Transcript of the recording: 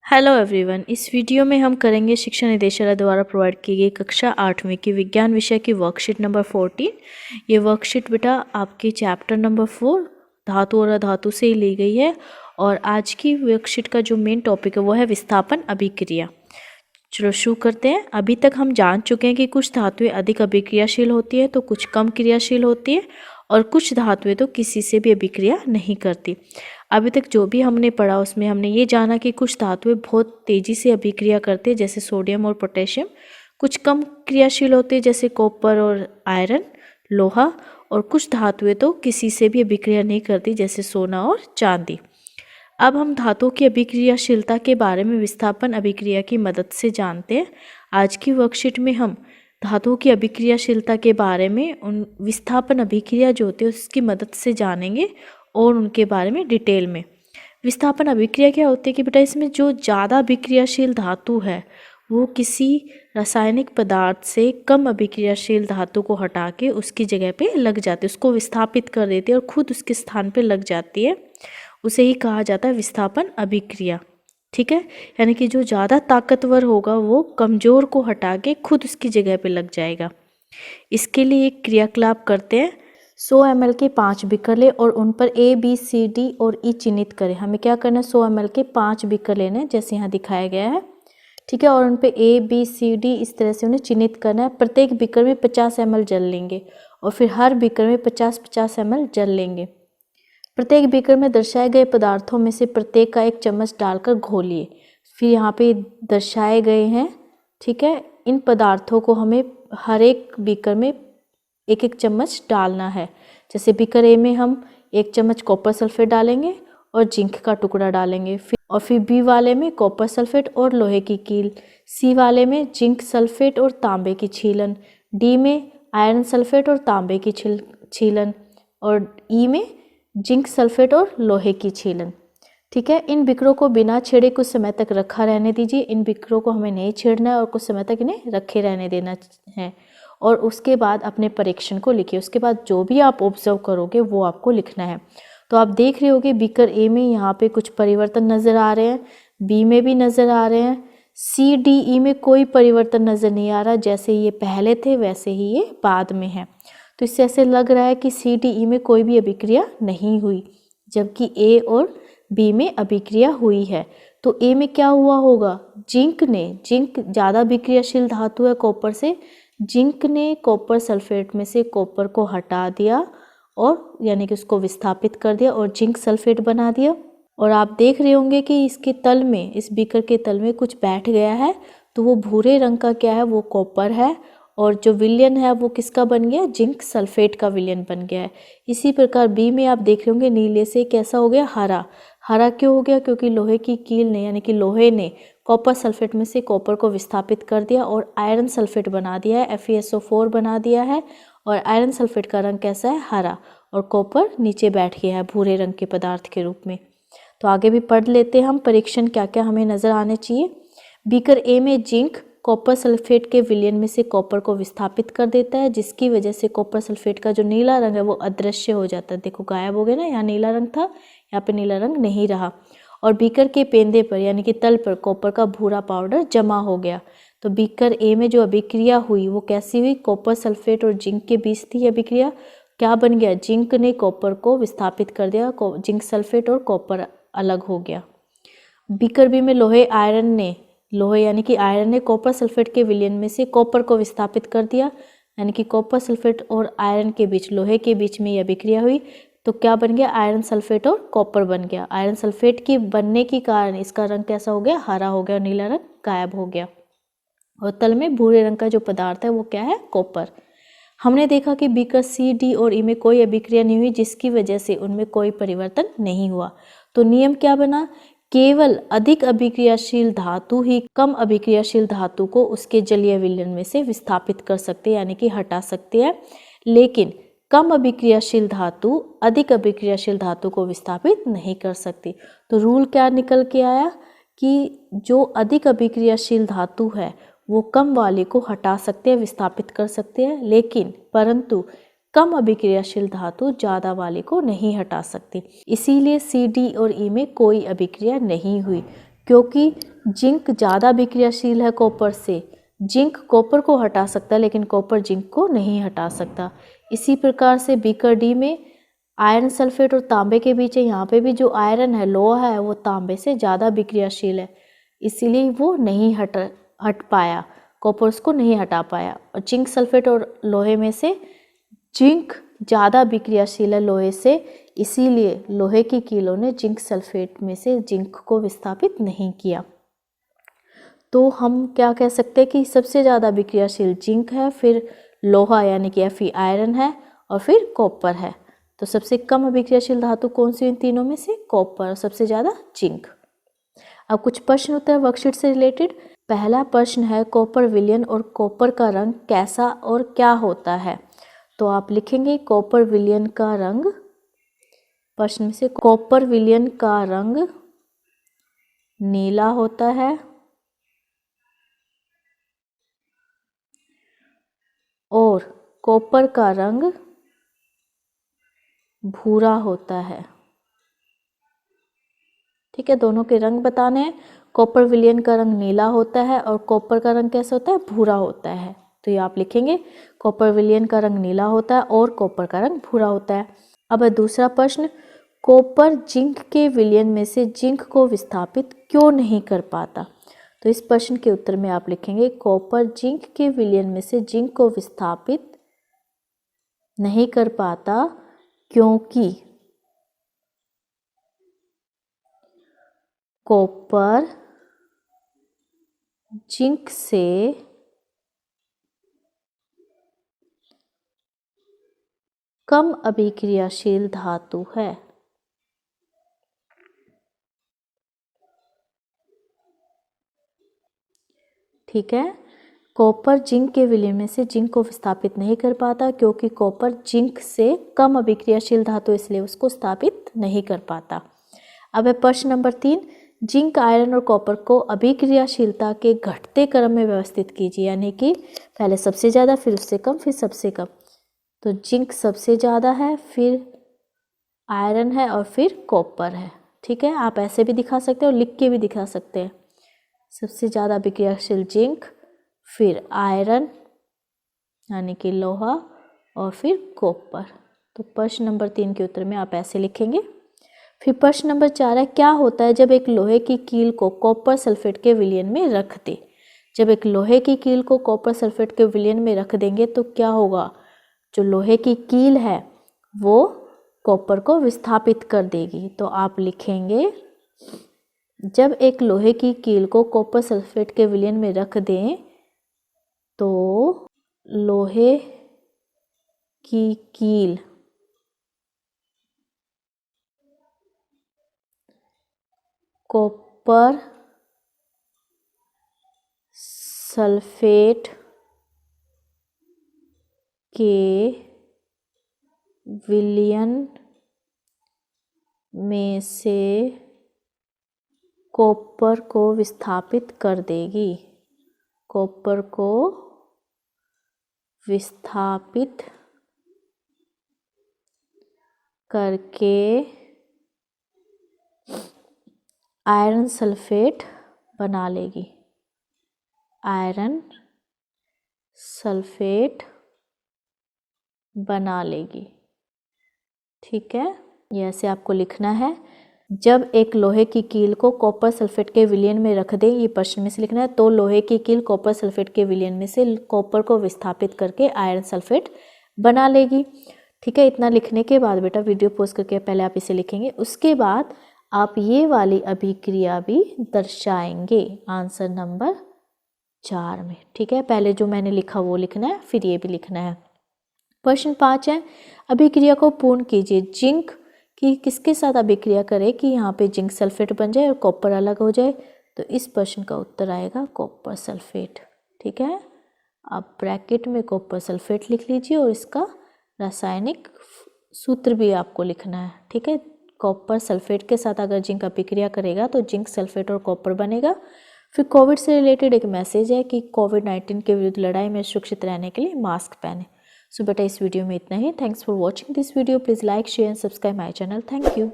Hello everyone. इस video में हम करेंगे शिक्षा निदेशालय द्वारा प्रोवाइड की गई कक्षा 8वीं की विज्ञान विषय की वर्कशीट नंबर 14। ये वर्कशीट बेटा आपके चैप्टर नंबर 4 धातु और अधातु से ही ली गई है। और आज की वर्कशीट का जो मेन टॉपिक है वो है विस्थापन अभिक्रिया। चलो शुरू करते हैं। अभी तक हम जान चुके हैं कि कुछ धातुएं अधिक अभिक्रियाशील होती है तो कुछ कम क्रियाशील होती है और कुछ धातुएं तो किसी से भी अभिक्रिया नहीं करती। अभी तक जो भी हमने पढ़ा उसमें हमने ये जाना कि कुछ धातुएं बहुत तेज़ी से अभिक्रिया करते हैं जैसे सोडियम और पोटेशियम, कुछ कम क्रियाशील होते हैं जैसे कॉपर और आयरन, लोहा, और कुछ धातुएं तो किसी से भी अभिक्रिया नहीं करती जैसे सोना और चांदी। अब हम धातुओं की अभिक्रियाशीलता के बारे में विस्थापन अभिक्रिया की मदद से जानते हैं। आज की वर्कशीट में हम धातुओं की अभिक्रियाशीलता के बारे में उन विस्थापन अभिक्रिया जो होती है उसकी मदद से जानेंगे और उनके बारे में डिटेल में। विस्थापन अभिक्रिया क्या होती है कि बेटा इसमें जो ज़्यादा अभिक्रियाशील धातु है वो किसी रासायनिक पदार्थ से कम अभिक्रियाशील धातु को हटा के उसकी जगह पे लग जाती है, उसको विस्थापित कर देती है और खुद उसके स्थान पे लग जाती है। उसे ही कहा जाता है विस्थापन अभिक्रिया। ठीक है, यानी कि जो ज़्यादा ताकतवर होगा वो कमज़ोर को हटा के खुद उसकी जगह पे लग जाएगा। इसके लिए एक क्रियाकलाप करते हैं। 100 ml के 5 बीकर ले और उन पर A, B, C, D और E चिन्हित करें। हमें क्या करना है, 100 ml के 5 बीकर लेने हैं जैसे यहाँ दिखाया गया है। ठीक है, और उन पे A, B, C, D इस तरह से उन्हें चिन्हित करना है। प्रत्येक बीकर में 50 ml जल लेंगे और फिर हर बीकर में 50-50 ml जल लेंगे। प्रत्येक बीकर में दर्शाए गए पदार्थों में से प्रत्येक का 1 चम्मच डालकर घोलिए। फिर यहाँ पे दर्शाए गए हैं, ठीक है, इन पदार्थों को हमें हर एक बीकर में 1-1 चम्मच डालना है। जैसे बीकर ए में हम 1 चम्मच कॉपर सल्फेट डालेंगे और जिंक का टुकड़ा डालेंगे। फिर बी वाले में कॉपर सल्फेट और लोहे की कील, सी वाले में जिंक सल्फेट और तांबे की छीलन, डी में आयरन सल्फेट और तांबे की छीलन और ई में जिंक सल्फेट और लोहे की छीलन। ठीक है, इन बिकरों को बिना छेड़े कुछ समय तक रखा रहने दीजिए। इन बिकरों को हमें नहीं छेड़ना है और कुछ समय तक इन्हें रखे रहने देना है और उसके बाद अपने परीक्षण को लिखिए। उसके बाद जो भी आप ऑब्जर्व करोगे वो आपको लिखना है। तो आप देख रहे होगे बीकर ए में यहाँ पे कुछ परिवर्तन नज़र आ रहे हैं, बी में भी नज़र आ रहे हैं, सी, डी, ई में कोई परिवर्तन नज़र नहीं आ रहा। जैसे ये पहले थे वैसे ही ये बाद में है। तो इससे ऐसे लग रहा है कि सी, डी, ई में कोई भी अभिक्रिया नहीं हुई, जबकि ए और बी में अभिक्रिया हुई है। तो ए में क्या हुआ होगा, जिंक ज़्यादा अभिक्रियाशील धातु है कॉपर से, जिंक ने कॉपर सल्फेट में से कॉपर को हटा दिया और यानी कि उसको विस्थापित कर दिया और जिंक सल्फेट बना दिया। और आप देख रहे होंगे कि इसके तल में, इस बीकर के तल में कुछ बैठ गया है, तो वो भूरे रंग का क्या है, वो कॉपर है और जो विलयन है वो किसका बन गया, जिंक सल्फेट का विलयन बन गया है। इसी प्रकार बी में आप देख रहे होंगे नीले से कैसा हो गया, हरा क्यों हो गया, क्योंकि लोहे की कील ने यानी कि लोहे ने कॉपर सल्फेट में से कॉपर को विस्थापित कर दिया और आयरन सल्फेट बना दिया है, FeSO4 बना दिया है। और आयरन सल्फेट का रंग कैसा है, हरा, और कॉपर नीचे बैठ गया है भूरे रंग के पदार्थ के रूप में। तो आगे भी पढ़ लेते हैं हम परीक्षण क्या क्या हमें नज़र आने चाहिए। बीकर ए में जिंक कॉपर सल्फेट के विलयन में से कॉपर को विस्थापित कर देता है, जिसकी वजह से कॉपर सल्फेट का जो नीला रंग है वो अदृश्य हो जाता है। देखो गायब हो गया ना, यहाँ नीला रंग था, यहाँ पे नीला रंग नहीं रहा। और बीकर के पेंदे पर यानी कि तल पर कॉपर का भूरा पाउडर जमा हो गया। तो बीकर ए में जो अभिक्रिया हुई वो कैसी हुई, कॉपर सल्फेट और जिंक के बीच थी अभिक्रिया। क्या बन गया, जिंक ने कॉपर को विस्थापित कर दिया, जिंक सल्फेट और कॉपर अलग हो गया। बीकर बी में लोहे यानी कि आयरन ने कॉपर सल्फेट के विलयन में से कॉपर को विस्थापित कर दिया, यानी कि कॉपर सल्फेट और आयरन के बीच, लोहे के बीच में यह अभिक्रिया हुई। तो क्या बन गया, आयरन सल्फेट और कॉपर बन गया। आयरन सल्फेट की बनने के कारण इसका रंग कैसा हो गया, हरा हो गया और नीला रंग गायब हो गया। और तल में भूरे रंग का जो पदार्थ है वो क्या है, कॉपर। हमने देखा कि बीकर सी, डी और ई में कोई अभिक्रिया नहीं हुई, जिसकी वजह से उनमें कोई परिवर्तन नहीं हुआ। तो नियम क्या बना, केवल अधिक अभिक्रियाशील धातु ही कम अभिक्रियाशील धातु को उसके जलीय विलयन में से विस्थापित कर सकते हैं यानी कि हटा सकते हैं, लेकिन कम अभिक्रियाशील धातु अधिक अभिक्रियाशील धातु को विस्थापित नहीं कर सकती। तो रूल क्या निकल के आया कि जो अधिक अभिक्रियाशील धातु है वो कम वाले को हटा सकते हैं, विस्थापित कर सकते हैं, लेकिन परंतु कम अभिक्रियाशील धातु ज़्यादा वाले को नहीं हटा सकती। इसीलिए सी, डी और ई में कोई अभिक्रिया नहीं हुई, क्योंकि जिंक ज़्यादा विक्रियाशील है कॉपर से। जिंक कॉपर को हटा सकता है लेकिन कॉपर जिंक को नहीं हटा सकता। इसी प्रकार से बीकर डी में आयरन सल्फेट और तांबे के बीच है। यहाँ पे भी जो आयरन है, लोहा है, वो तांबे से ज़्यादा विक्रियाशील है, इसीलिए वो नहीं हट पाया, कॉपर उसको नहीं हटा पाया। और जिंक सल्फेट और लोहे में से जिंक ज़्यादा विक्रियाशील है लोहे से, इसीलिए लोहे की कीलों ने जिंक सल्फेट में से जिंक को विस्थापित नहीं किया। तो हम क्या कह सकते हैं कि सबसे ज़्यादा विक्रियाशील जिंक है, फिर लोहा यानी कि Fe आयरन है, और फिर कॉपर है। तो सबसे कम अभिक्रियाशील धातु कौन सी इन तीनों में से? कॉपर, और सबसे ज़्यादा जिंक। अब कुछ प्रश्न उत्तर वर्कशीट से रिलेटेड। पहला प्रश्न है कॉपर विलयन और कॉपर का रंग कैसा और क्या होता है? तो आप लिखेंगे कॉपर विलयन का रंग, प्रश्न में से कॉपर विलयन का रंग नीला होता है और कॉपर का रंग भूरा होता है। ठीक है, दोनों के रंग बताने हैं। कॉपर विलयन का रंग नीला होता है और कॉपर का रंग कैसा होता है? भूरा होता है। तो ये आप लिखेंगे कॉपर विलयन का रंग नीला होता है और कॉपर का रंग भूरा होता है। अब दूसरा प्रश्न, कॉपर जिंक के विलयन में से जिंक को विस्थापित क्यों नहीं कर पाता? तो इस प्रश्न के उत्तर में आप लिखेंगे कॉपर जिंक के विलयन में से जिंक को विस्थापित नहीं कर पाता क्योंकि कॉपर जिंक से कम अभिक्रियाशील धातु है। ठीक है, कॉपर जिंक के विलयन में से जिंक को विस्थापित नहीं कर पाता क्योंकि कॉपर जिंक से कम अभिक्रियाशील धातु, इसलिए उसको स्थापित नहीं कर पाता। अब है प्रश्न नंबर 3, जिंक, आयरन और कॉपर को अभिक्रियाशीलता के घटते क्रम में व्यवस्थित कीजिए, यानी कि पहले सबसे ज़्यादा, फिर उससे कम, फिर सबसे कम। तो जिंक सबसे ज़्यादा है, फिर आयरन है और फिर कॉपर है। ठीक है, आप ऐसे भी दिखा सकते हो, लिख के भी दिखा सकते हैं। सबसे ज़्यादा विक्रियाशील जिंक, फिर आयरन यानी कि लोहा, और फिर कॉपर। तो प्रश्न नंबर 3 के उत्तर में आप ऐसे लिखेंगे। फिर प्रश्न नंबर 4 है, क्या होता है जब एक लोहे की कील को कॉपर सल्फेट के विलयन में रख दे? जब एक लोहे की कील को कॉपर सल्फेट के विलयन में रख देंगे तो क्या होगा? जो लोहे की कील है वो कॉपर को विस्थापित कर देगी। तो आप लिखेंगे जब एक लोहे की कील को कॉपर सल्फेट के विलयन में रख दें तो लोहे की कील कॉपर सल्फेट के विलयन में से कॉपर को विस्थापित कर देगी। कॉपर को विस्थापित करके आयरन सल्फेट बना लेगी। आयरन सल्फेट बना लेगी। ठीक है, ये ऐसे आपको लिखना है। जब एक लोहे की कील को कॉपर सल्फेट के विलयन में रख दें, ये प्रश्न में से लिखना है, तो लोहे की कील कॉपर सल्फेट के विलयन में से कॉपर को विस्थापित करके आयरन सल्फेट बना लेगी। ठीक है, इतना लिखने के बाद बेटा वीडियो पॉज करके पहले आप इसे लिखेंगे, उसके बाद आप ये वाली अभिक्रिया भी दर्शाएंगे आंसर नंबर 4 में। ठीक है, पहले जो मैंने लिखा वो लिखना है, फिर ये भी लिखना है। प्रश्न 5 है, अभिक्रिया को पूर्ण कीजिए। जिंक की किसके साथ अभिक्रिया करें कि यहाँ पे जिंक सल्फेट बन जाए और कॉपर अलग हो जाए? तो इस प्रश्न का उत्तर आएगा कॉपर सल्फेट। ठीक है, आप ब्रैकेट में कॉपर सल्फेट लिख लीजिए और इसका रासायनिक सूत्र भी आपको लिखना है। ठीक है, कॉपर सल्फेट के साथ अगर जिंक अभिक्रिया करेगा तो जिंक सल्फेट और कॉपर बनेगा। फिर कोविड से रिलेटेड एक मैसेज है कि कोविड-19 के विरुद्ध लड़ाई में सुरक्षित रहने के लिए मास्क पहने। सो बेटा इस वीडियो में इतना ही। Thanks for watching this video. Please like, share and subscribe my channel. Thank you.